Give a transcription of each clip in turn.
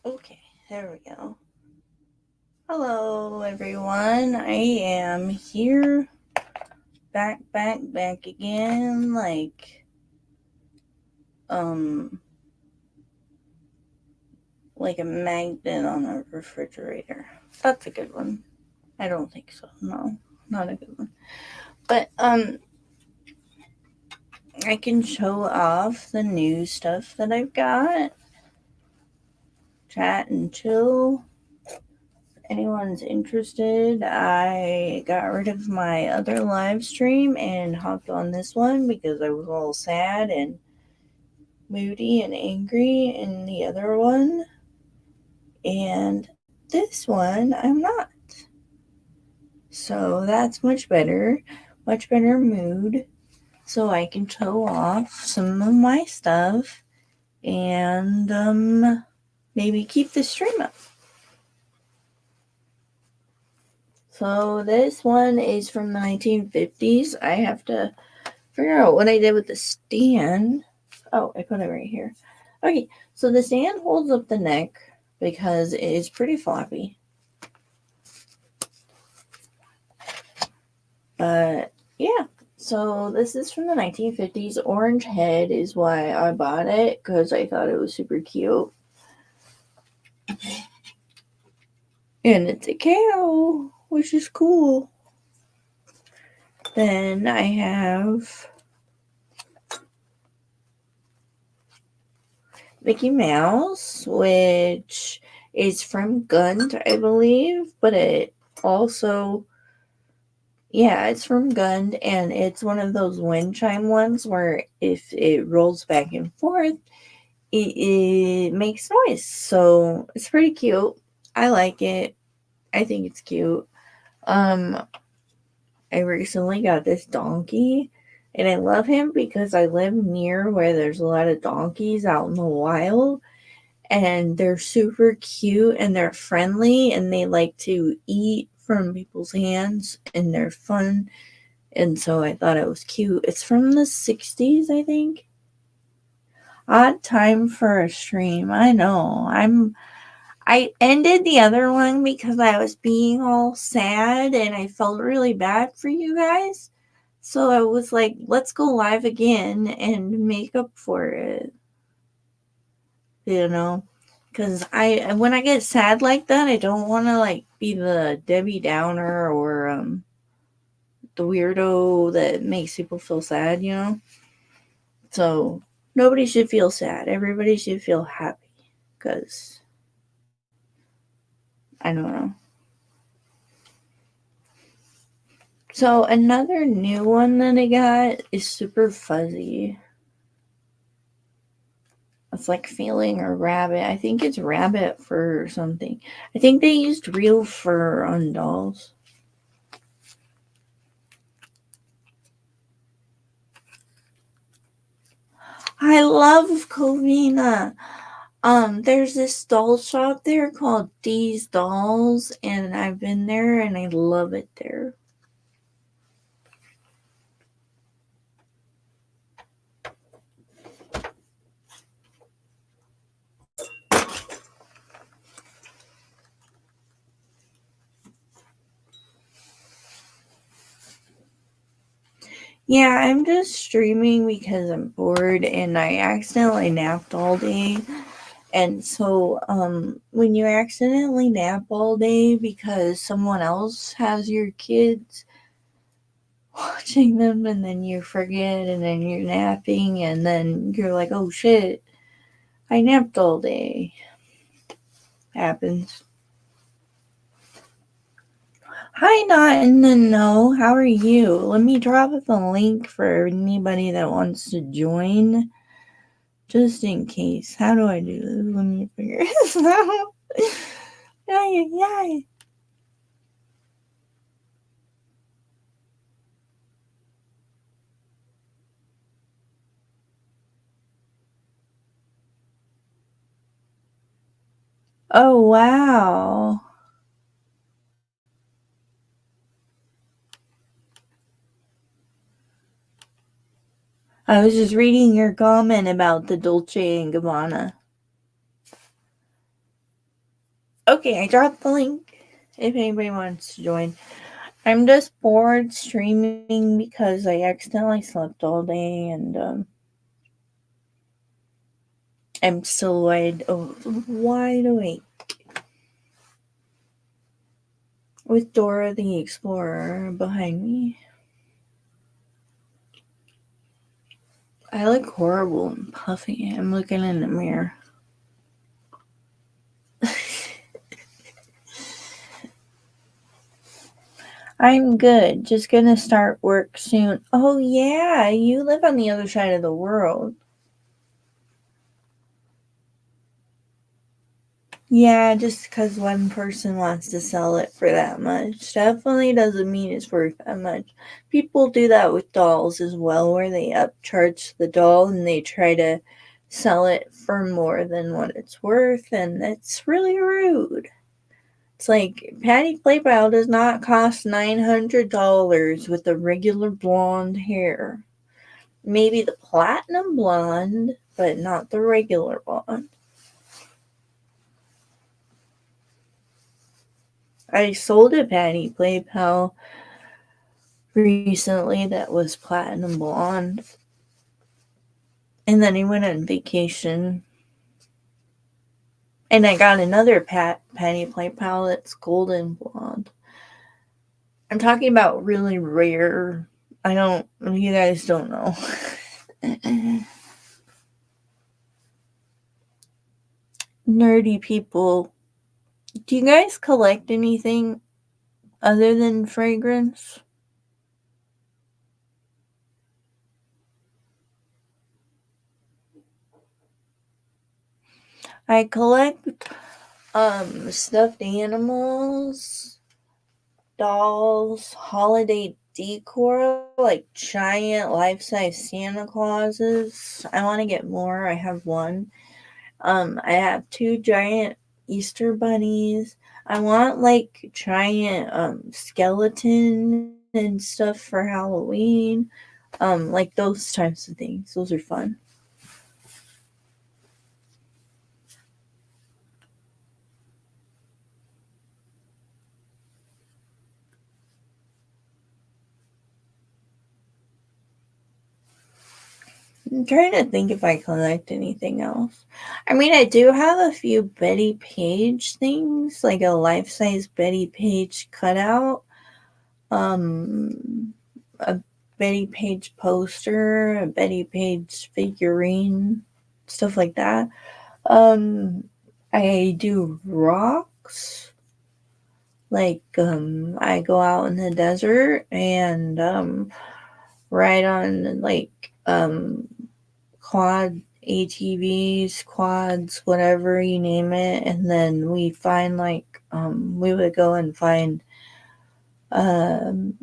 Okay, there we go. Hello, everyone. I am here, back again, um, like a magnet on a refrigerator. That's a good one. I don't think so. No, not a good one. But, I can show off the new stuff that I've got. Chat and chill. Anyone's interested, I got rid of my other live stream and hopped on this one because I was all sad and moody and angry in the other one. And this one, I'm not. So that's much better mood. So I can show off some of my stuff and maybe keep the stream up. So this one is from the 1950s. I have to figure out what I did with the stand. Oh, I put it right here. Okay, so the stand holds up the neck because it is pretty floppy. But yeah, so this is from the 1950s. Orange head is why I bought it because I thought it was super cute. And it's a cow, which is cool. Then I have Mickey Mouse, which is from Gund, I believe, but it also, yeah, it's from Gund, and it's one of those wind chime ones where if it rolls back and forth, it makes noise. So it's pretty cute. I like it. I think it's cute. Um, I recently got this donkey, and I love him because I live near where there's a lot of donkeys out in the wild, and they're super cute and they're friendly and they like to eat from people's hands and they're fun. And so I thought it was cute. It's from the 60s, I think. Odd time for a stream. I know. I ended the other one because I was being all sad and I felt really bad for you guys. So I was like, let's go live again and make up for it. You know? Because when I get sad like that, I don't want to like be the Debbie Downer or the weirdo that makes people feel sad, you know? So nobody should feel sad. Everybody should feel happy. Because I don't know. So another new one that I got is super fuzzy. It's like feeling a rabbit. I think it's rabbit fur or something. I think they used real fur on dolls. I love Covina. There's this doll shop there called Dee's Dolls, and I've been there and I love it there. Yeah, I'm just streaming because I'm bored and I accidentally napped all day. And so, when you accidentally nap all day because someone else has your kids watching them and then you forget and then you're napping and then you're like, oh shit, I napped all day. Happens. Hi, Not in the Know. How are you? Let me drop the link for anybody that wants to join. Just in case. How do I do this? Let me figure this out. Yay. Oh, wow. I was just reading your comment about the Dolce and Gabbana. Okay, I dropped the link if anybody wants to join. I'm just bored streaming because I accidentally slept all day and I'm still wide awake. With Dora the Explorer behind me. I look horrible and puffy. I'm looking in the mirror. I'm good. Just gonna start work soon. Oh, yeah, you live on the other side of the world. Yeah, just because one person wants to sell it for that much definitely doesn't mean it's worth that much. People do that with dolls as well, where they upcharge the doll and they try to sell it for more than what it's worth, and it's really rude. It's like Patty Playpal does not cost $900 with the regular blonde hair. Maybe the platinum blonde, but not the regular blonde. I sold a Patty Playpal recently that was platinum blonde. And then he went on vacation. And I got another Patty Playpal that's golden blonde. I'm talking about really rare. You guys don't know. Nerdy people. Do you guys collect anything other than fragrance? I collect stuffed animals, dolls, holiday decor, like giant life-size Santa Clauses. I want to get more. I have one. I have 2 giant Easter bunnies. I want like giant skeleton and stuff for Halloween. Like those types of things. Those are fun. I'm trying to think if I collect anything else. I mean, I do have a few Betty Page things, like a life-size Betty Page cutout, a Betty Page poster, a Betty Page figurine, stuff like that. I do rocks. Like, I go out in the desert and ride on like quad ATVs, quads, whatever you name it, and then we find like we would go and find um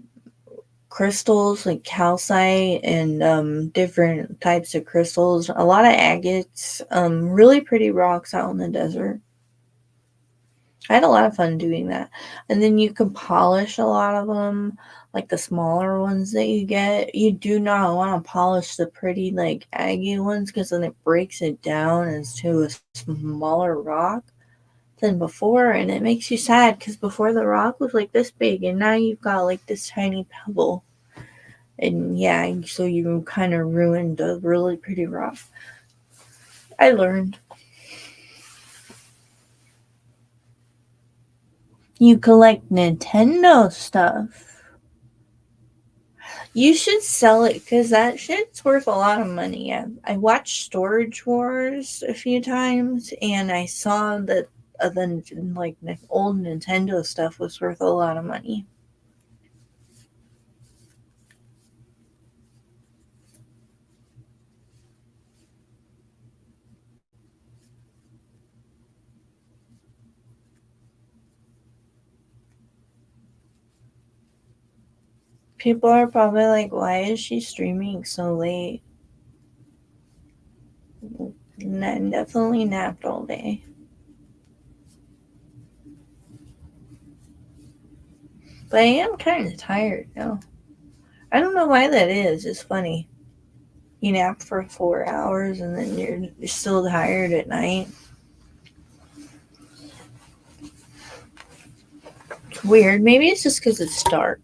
crystals like calcite and different types of crystals, a lot of agates, really pretty rocks out in the desert. I had a lot of fun doing that. And then you can polish a lot of them, like the smaller ones that you get. You do not want to polish the pretty, like, agate ones because then it breaks it down into a smaller rock than before. And it makes you sad because before the rock was like this big, and now you've got like this tiny pebble. And yeah, so you kind of ruined a really pretty rock. I learned. You collect Nintendo stuff. You should sell it because that shit's worth a lot of money. I watched Storage Wars a few times and I saw that the like old Nintendo stuff was worth a lot of money. People are probably like, why is she streaming so late? Definitely napped all day. But I am kind of tired now. I don't know why that is. It's funny. You nap for 4 hours and then you're still tired at night. Weird. Maybe it's just because it's dark.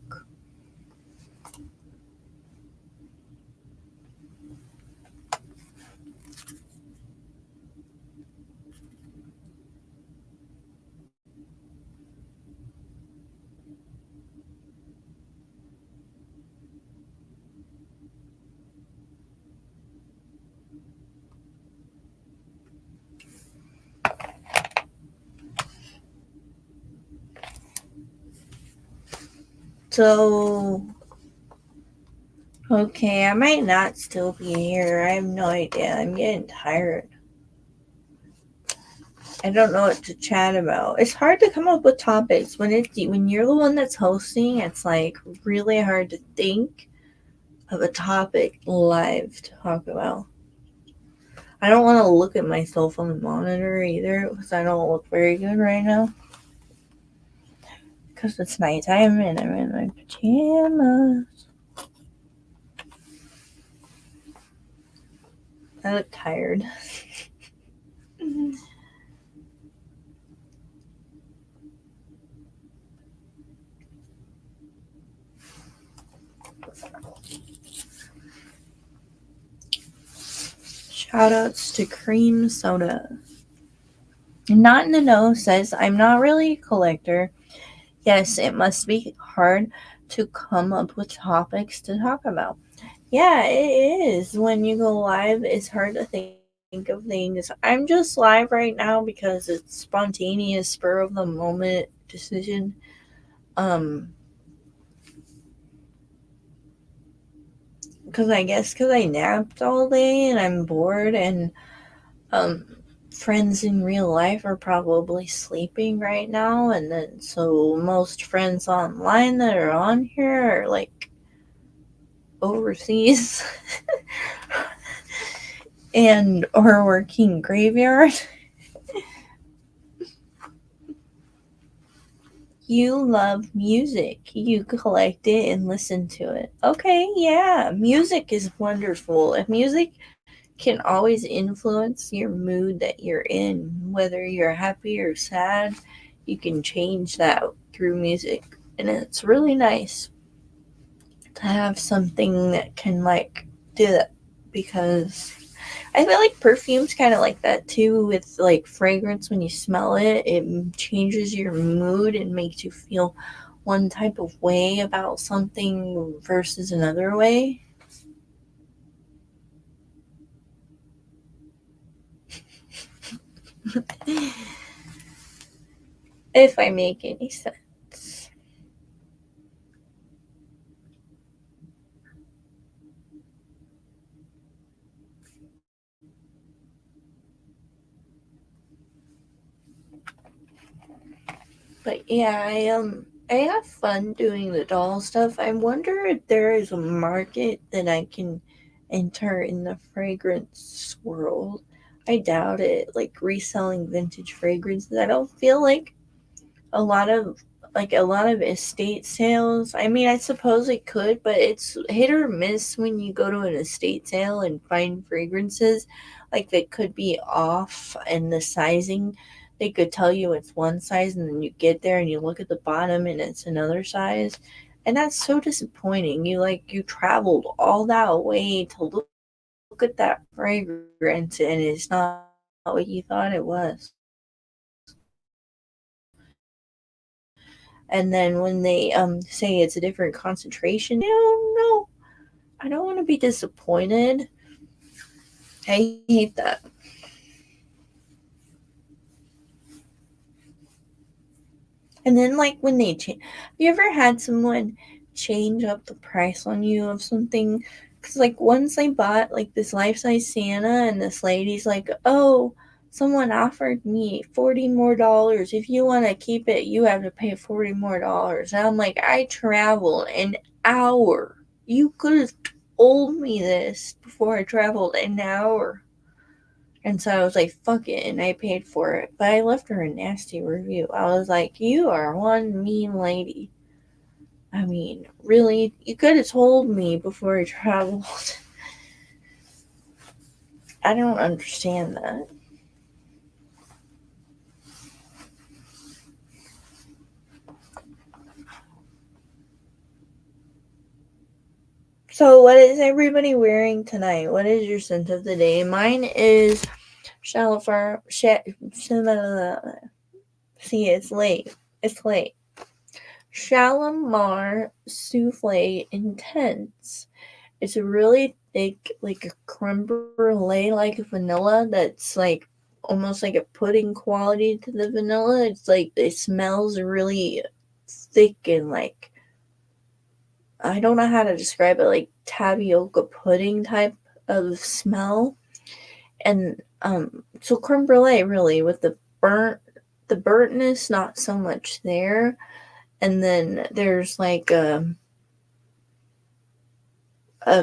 So, okay, I might not still be here. I have no idea. I'm getting tired. I don't know what to chat about. It's hard to come up with topics when you're the one that's hosting. It's like really hard to think of a topic live to talk about. I don't want to look at myself on the monitor either because I don't look very good right now. Because it's nighttime and I'm in my pajamas. I look tired. Shoutouts to Cream Soda. Not in the Know says, I'm not really a collector. Yes, it must be hard to come up with topics to talk about. Yeah, it is. When you go live, it's hard to think of things. I'm just live right now because it's spontaneous, spur of the moment decision. Because I guess because I napped all day and I'm bored, and um, friends in real life are probably sleeping right now, and then so most friends online that are on here are like overseas and or working graveyard. You love music. You collect it and listen to it. Okay, yeah. Music is wonderful. If music can always influence your mood that you're in, whether you're happy or sad, you can change that through music. And it's really nice to have something that can like do that because I feel like perfume's kind of like that too with like fragrance. When you smell it, it changes your mood and makes you feel one type of way about something versus another way. If I make any sense. But yeah, I have fun doing the doll stuff. I wonder if there is a market that I can enter in the fragrance world. I doubt it. Like reselling vintage fragrances. I don't feel like a lot of a lot of estate sales. I mean, I suppose it could, but it's hit or miss when you go to an estate sale and find fragrances. Like they could be off and the sizing. They could tell you it's one size and then you get there and you look at the bottom and it's another size. And that's so disappointing. You traveled all that way to look at that fragrance and it's not what you thought it was. And then when they say it's a different concentration, no, I don't want to be disappointed. I hate that. And then like when they change, have you ever had someone change up the price on you of something? Because like once I bought like this life size Santa, and this lady's like, "Oh, someone offered me $40 more. If you want to keep it, you have to pay $40 more." And I'm like, I traveled an hour. You could have told me this before I traveled an hour. And so I was like, fuck it, and I paid for it. But I left her a nasty review. I was like, you are one mean lady. I mean, really? You could have told me before I traveled. I don't understand that. So, what is everybody wearing tonight? What is your scent of the day? Mine is Shalimar. See, it's late. It's late. Shalimar Souffle Intense. It's a really thick, like a creme brulee, like vanilla. That's like almost like a pudding quality to the vanilla. It's like it smells really thick and like I don't know how to describe it, like tapioca pudding type of smell. And so creme brulee really with the burntness not so much there. And then there's like a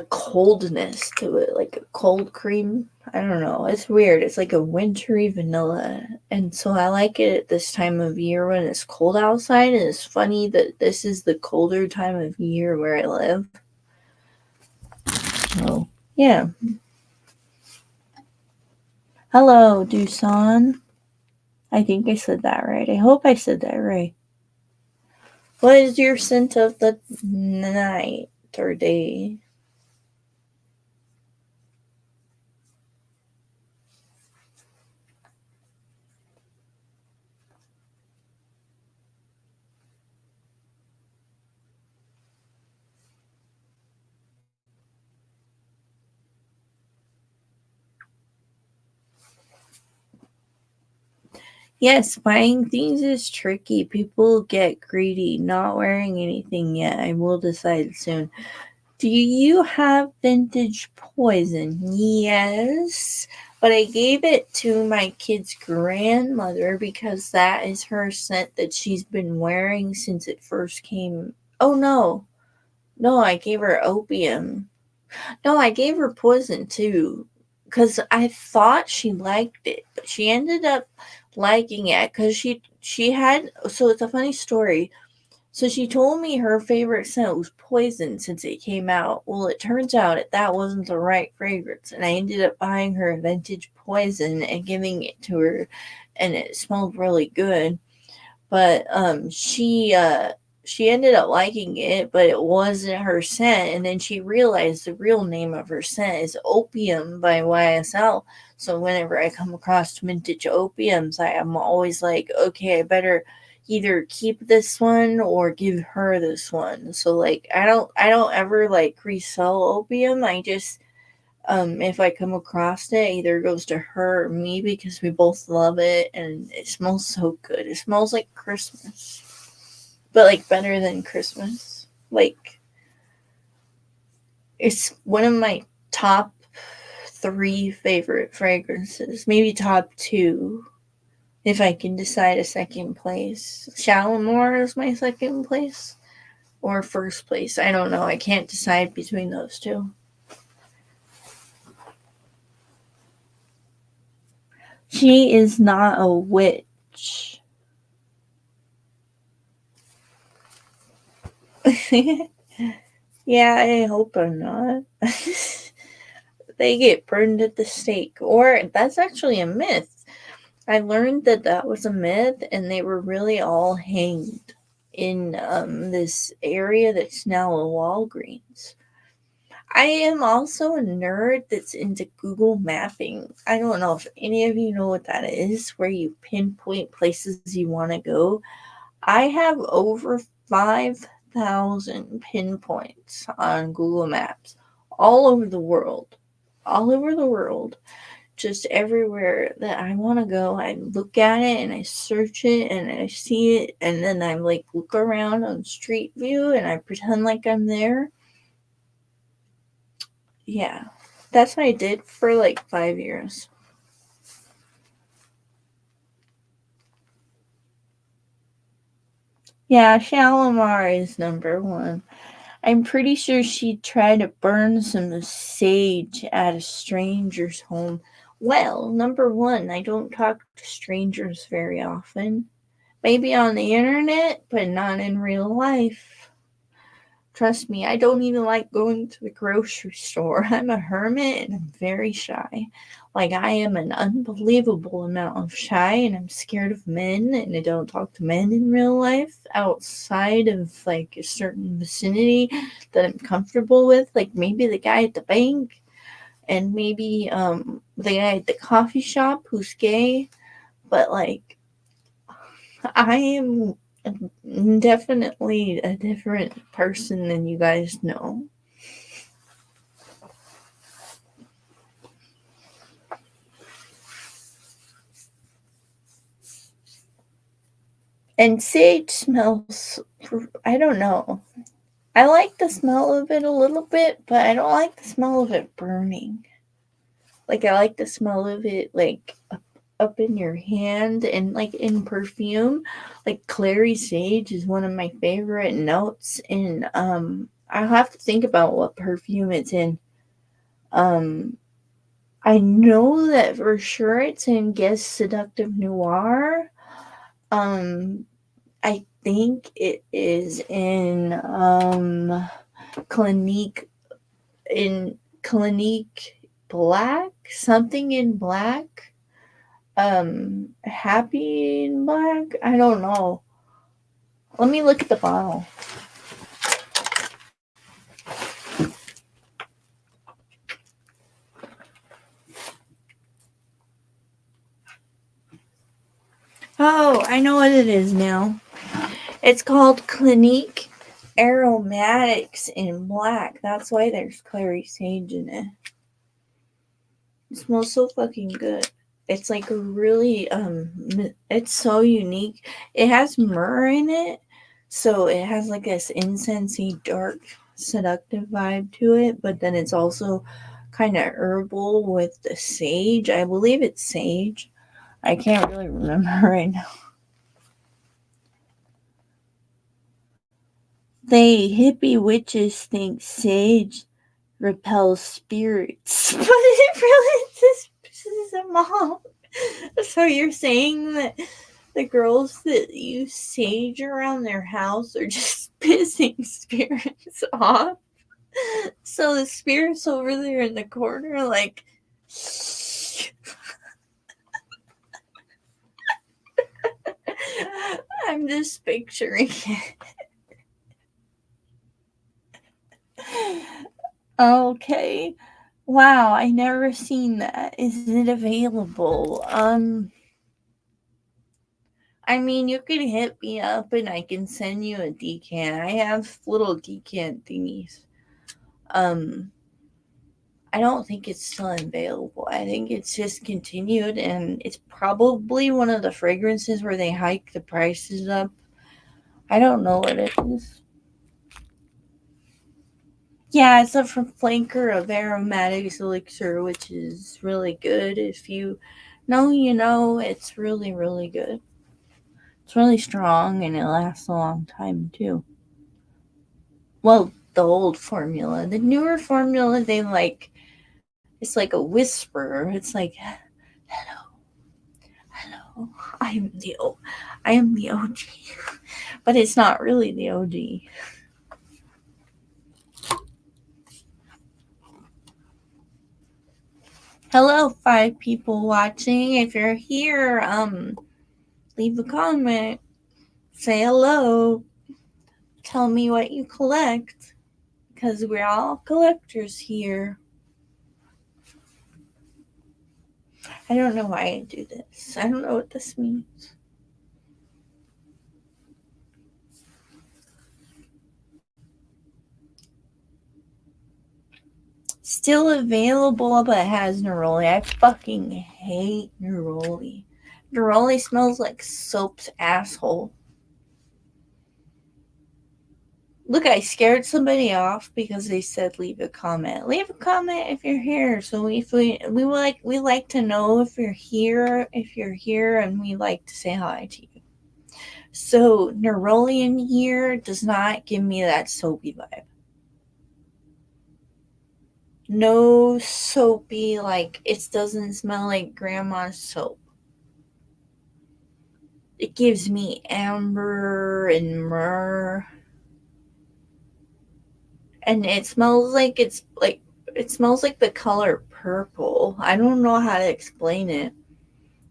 coldness to it, like a cold cream. I don't know. It's weird. It's like a wintry vanilla. And so I like it at this time of year when it's cold outside. And it's funny that this is the colder time of year where I live. So, yeah. Hello, Dusan. I think I said that right. I hope I said that right. What is your scent of the night or day? Yes, buying things is tricky. People get greedy. Not wearing anything yet. I will decide soon. Do you have vintage poison? Yes, but I gave it to my kid's grandmother because that is her scent that she's been wearing since it first came. Oh no. No, I gave her opium. No, I gave her poison too because I thought she liked it, but she ended up liking it because she had. So it's a funny story. So she told me her favorite scent was poison since it came out. Well, it turns out that wasn't the right fragrance, and I ended up buying her a vintage poison and giving it to her, and it smelled really good. But she ended up liking it, but it wasn't her scent. And then she realized the real name of her scent is Opium by YSL. So whenever I come across vintage opiums, I am always like, okay, I better either keep this one or give her this one. So like I don't ever like resell opium. I just if I come across it, either it goes to her or me because we both love it and it smells so good. It smells like Christmas, but like better than Christmas. Like it's one of my top three favorite fragrances, maybe top two if I can decide a second place. Shalimar is my second place or first place. I don't know. I can't decide between those two. She is not a witch. Yeah, I hope I'm not. They get burned at the stake. Or that's actually a myth. I learned that that was a myth and they were really all hanged in this area that's now a Walgreens. I am also a nerd that's into Google mapping. I don't know if any of you know what that is, where you pinpoint places you want to go. I have over 5,000 pinpoints on Google Maps all over the world. All over the world. Just everywhere that I want to go. I look at it and I search it and I see it and then I like look around on Street View and I pretend like I'm there. Yeah. That's what I did for like 5 years. Yeah, Shalimar is number one. I'm pretty sure she tried to burn some sage at a stranger's home. Well, number one, I don't talk to strangers very often. Maybe on the internet, but not in real life. Trust me, I don't even like going to the grocery store. I'm a hermit and I'm very shy. Like, I am an unbelievable amount of shy, and I'm scared of men, and I don't talk to men in real life outside of like a certain vicinity that I'm comfortable with. Like, maybe the guy at the bank, and maybe the guy at the coffee shop who's gay. But like, I am definitely a different person than you guys know. And sage smells, I don't know. I like the smell of it a little bit, but I don't like the smell of it burning. Like, I like the smell of it, like, up in your hand, and like in perfume. Like, clary sage is one of my favorite notes, and I'll have to think about what perfume it's in. Um, I know that for sure it's in Guess Seductive Noir. Um, I think it is in Clinique Clinique Black, something in black. Happy in black. I don't know. Let me look at the bottle. Oh, I know what it is now. It's called Clinique Aromatics in black. That's why there's clary sage in it. It smells so fucking good. It's like a really it's so unique. It has myrrh in it, so it has like this incensey, dark, seductive vibe to it, but then it's also kind of herbal with the sage. I believe it's sage. I can't really remember right now. They hippie witches think sage repels spirits, but it really just pisses them off. So you're saying that the girls that use sage around their house are just pissing spirits off? So the spirits over there in the corner, like, I'm just picturing it. Okay. Wow, I never seen that. Is it available? I mean, you can hit me up and I can send you a decant. I have little decant thingies. Um, I don't think it's still available. I think it's just continued, and it's probably one of the fragrances where they hike the prices up. I don't know what it is. Yeah, it's a flanker of aromatics elixir, which is really good. If you know, you know, it's really, really good. It's really strong and it lasts a long time too. Well, the old formula. The newer formula, they like, it's like a whisper. It's like, hello, hello, I am the OG. But it's not really the OG. Hello, 5 people watching. If you're here, leave a comment. Say hello. Tell me what you collect. Because we're all collectors here. I don't know why I do this. I don't know what this means. Still available, but it has neroli. I fucking hate neroli. Neroli smells like soap's asshole. Look, I scared somebody off because they said leave a comment. Leave a comment if you're here. So if we like to know if you're here, and we like to say hi to you. So neroli in here does not give me that soapy vibe. No soapy, like, it doesn't smell like grandma's soap. It gives me amber and myrrh. and it smells like it smells like the color purple. I don't know how to explain it.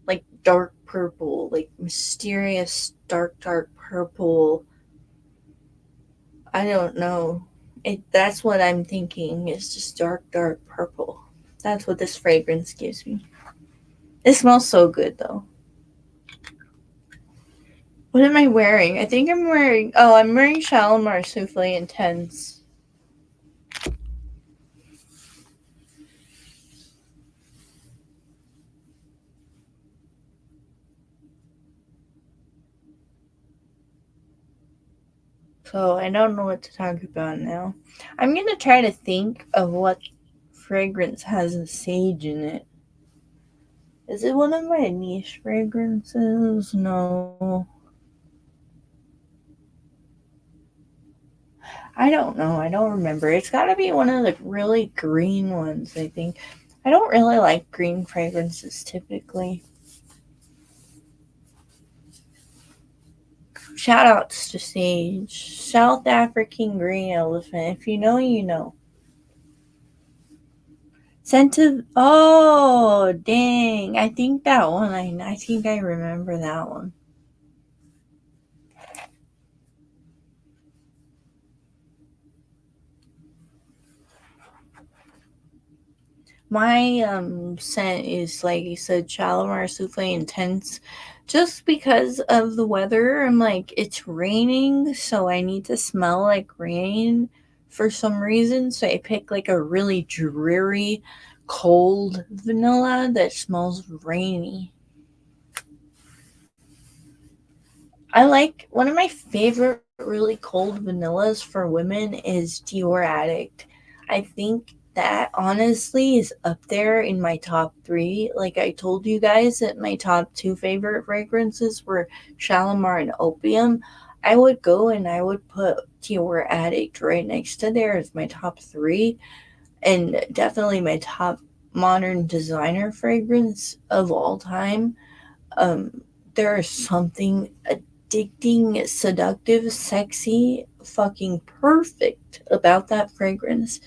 Like dark purple, like mysterious dark purple. I don't know. That's what I'm thinking. It's just dark purple. That's what this fragrance gives me. It smells so good though. What am I wearing? I think I'm wearing Shalimar Souffle Intense. So I don't know what to talk about now. I'm gonna try to think of what fragrance has a sage in it. Is it one of my niche fragrances? No. I don't know. I don't remember. It's gotta be one of the really green ones, I think. I don't really like green fragrances typically. Shout outs to Sage. South African green elephant. If you know, you know. Scent of. Oh, dang. I think that one. I think I remember that one. My scent is, like you said, Shalimar Souffle Intense. Just because of the weather, I'm like, it's raining, so I need to smell like rain for some reason. So I pick like a really dreary, cold vanilla that smells rainy. I like one of my favorite really cold vanillas for women is Dior Addict. I think that honestly is up there in my top three. Like I told you guys that my top two favorite fragrances were Shalimar and Opium. I would go and I would put Dior Addict right next to there as my top three, and definitely my top modern designer fragrance of all time. um, there is something addicting, seductive, sexy, fucking perfect about that fragrance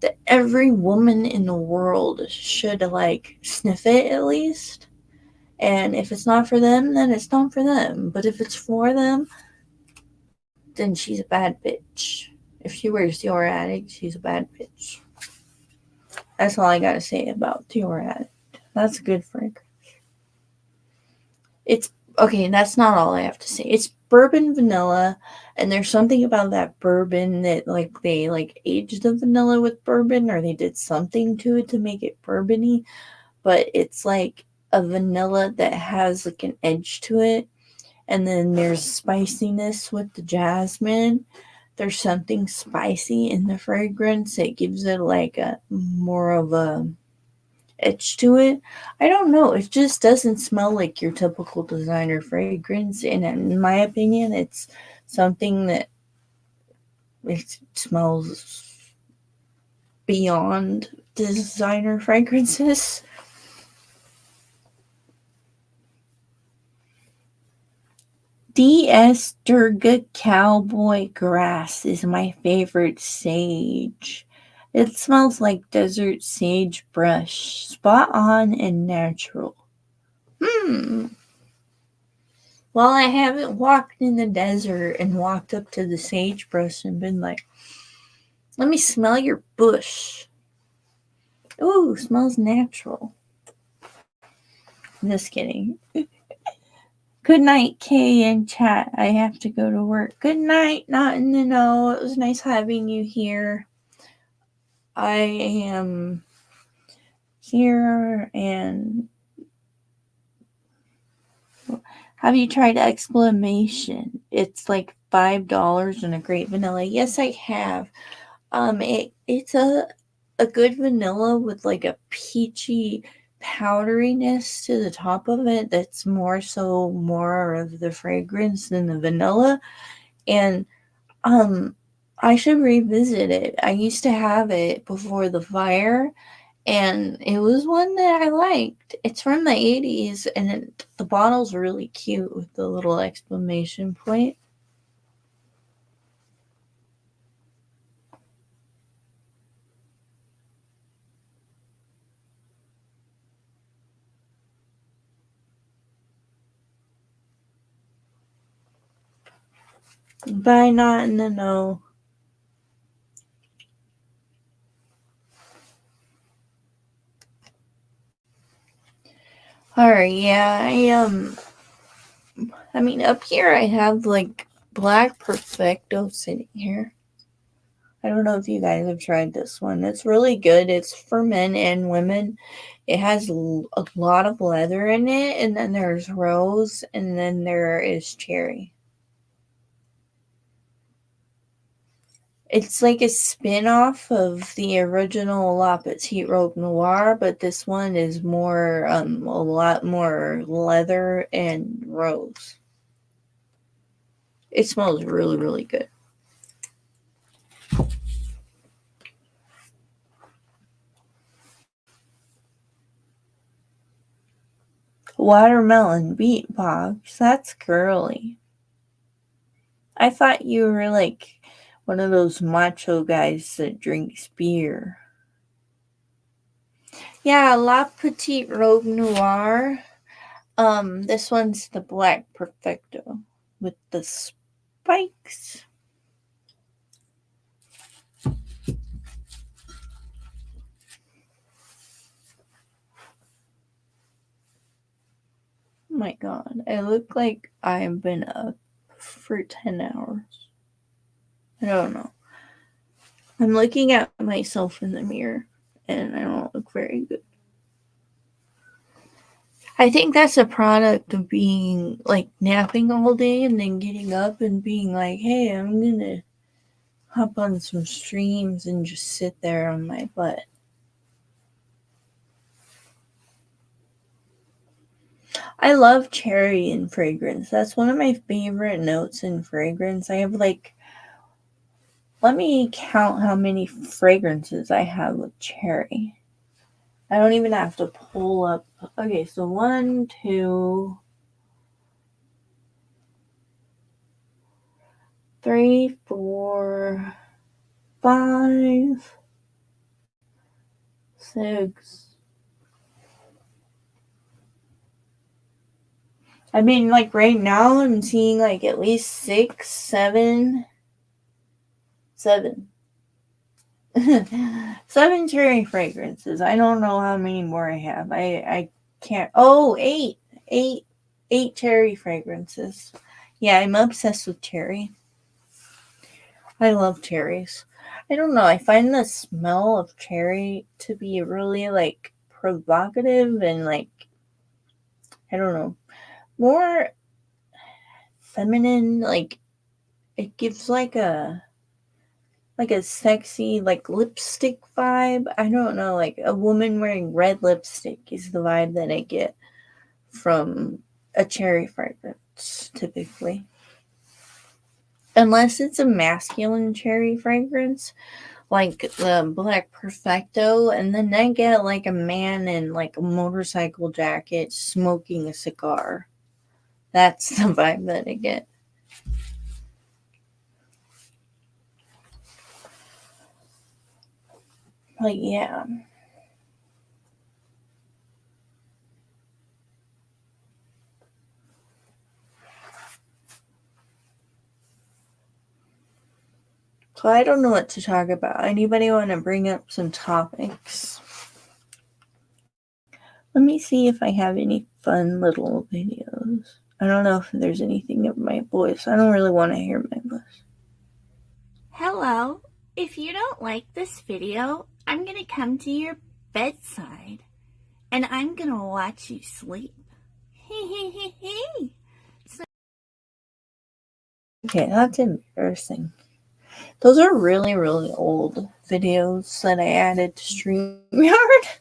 that every woman in the world should like sniff it at least. And if it's not for them, then it's not for them. But if it's for them, then she's a bad bitch. If she wears Dior Addict, she's a bad bitch. That's all I gotta say about Dior Addict. That's a good fragrance. It's okay, that's not all I have to say. It's bourbon vanilla, and there's something about that bourbon that like they like aged the vanilla with bourbon or they did something to it to make it bourbony, but it's like a vanilla that has like an edge to it. And then there's spiciness with the jasmine. There's something spicy in the fragrance that gives it like a more of a edge to it. I don't know. It just doesn't smell like your typical designer fragrance. And in my opinion, it's something that it smells beyond designer fragrances. DS Durga Cowboy Grass is my favorite sage. It smells like desert sage brush, spot on and natural. Hmm. Well, I haven't walked in the desert and walked up to the sagebrush and been like, let me smell your bush. Ooh, smells natural. I'm just kidding. Good night, Kay and chat. I have to go to work. Good night, Not in the Know. It was nice having you here. I am here, and have you tried exclamation? It's like $5 and a great vanilla. Yes, I have. It's a good vanilla with like a peachy powderiness to the top of it that's more of the fragrance than the vanilla. And um I should revisit it. I used to have it before the fire, and it was one that I liked. It's from the 80s, and the bottle's really cute with the little exclamation point. but I'm not in the know. Alright, yeah, I mean, up here I have, like, Black Perfecto sitting here. I don't know if you guys have tried this one. It's really good. It's for men and women. It has a lot of leather in it, and then there's rose, and then there is cherry. It's like a spin-off of the original La Petite Robe Noire, but this one is more, a lot more leather and rose. It smells really, really good. Watermelon beatbox. That's girly. I thought you were like one of those macho guys that drinks beer. Yeah, La Petite Robe Noire. This one's the Black Perfecto with the spikes. Oh my god, I look like I've been up for 10 hours. I don't know. I'm looking at myself in the mirror and I don't look very good. I think that's a product of being like napping all day and then getting up and being like, hey, I'm gonna hop on some streams and just sit there on my butt. I love cherry in fragrance. That's one of my favorite notes in fragrance. I have like, let me count how many fragrances I have with cherry. I don't even have to pull up. Okay, so 1, 2, 3, 4, 5, 6. I mean, like right now, I'm seeing like at least 6, 7, 7. 7 cherry fragrances. I don't know how many more I have. I can't. Oh, 8. 8 cherry fragrances. Yeah, I'm obsessed with cherry. I love cherries. I don't know. I find the smell of cherry to be really like provocative and like, I don't know, more feminine. Like it gives like a sexy like lipstick vibe. I don't know, like a woman wearing red lipstick is the vibe that I get from a cherry fragrance typically. Unless it's a masculine cherry fragrance, like the Black Perfecto, and then I get like a man in like a motorcycle jacket smoking a cigar. That's the vibe that I get. Like, yeah. So I don't know what to talk about. Anybody want to bring up some topics? Let me see if I have any fun little videos. I don't know if there's anything of my voice. I don't really want to hear my voice. Hello. If you don't like this video, I'm going to come to your bedside and I'm going to watch you sleep. Okay, that's embarrassing. Those are really, really old videos that I added to StreamYard.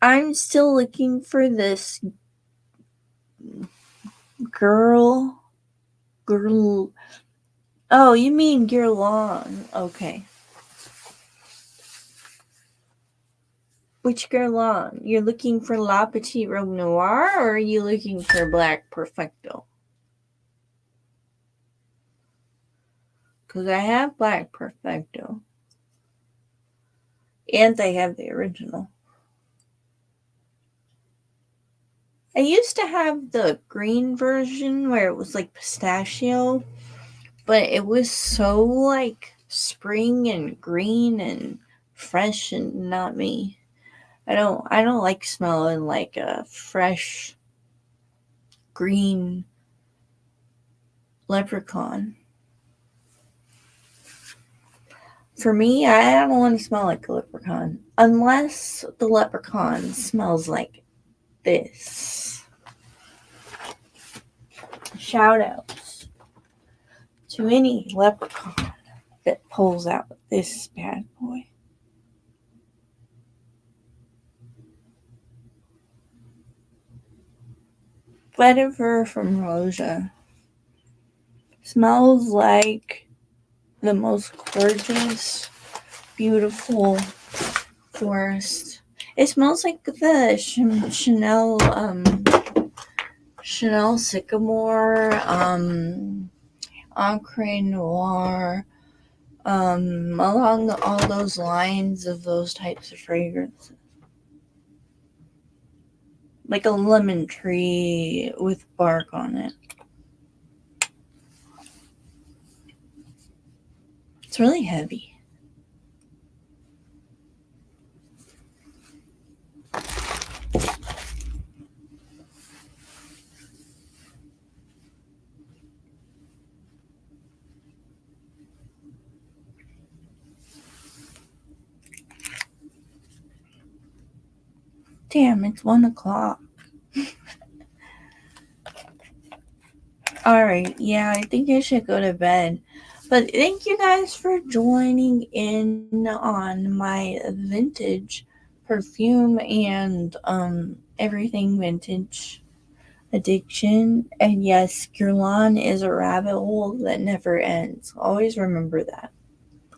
I'm still looking for this girl. Oh, you mean Guerlain. Okay. Which Guerlain? You're looking for La Petite Robe Noire or are you looking for Black Perfecto? Because I have Black Perfecto. And I have the original. I used to have the green version where it was like pistachio, but it was so like spring and green and fresh and not me. I don't like smelling like a fresh green leprechaun. For me, I don't want to smell like a leprechaun unless the leprechaun smells like this. Shout outs to any leprechaun that pulls out this bad boy. Vetiver from Rosa smells like the most gorgeous, beautiful forest. It smells like the Chanel Sycamore, Encre Noir, along all those lines of those types of fragrances. Like a lemon tree with bark on it. It's really heavy. Damn, it's 1 o'clock. Alright, yeah, I think I should go to bed. But thank you guys for joining in on my vintage perfume and everything vintage addiction. And yes, Guerlain is a rabbit hole that never ends. Always remember that.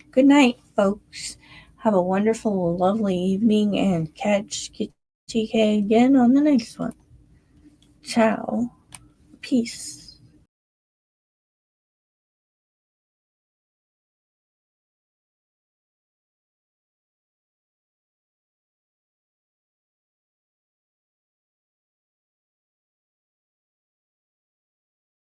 Good night, folks. Have a wonderful, lovely evening and catch TK again on the next one. Ciao. Peace.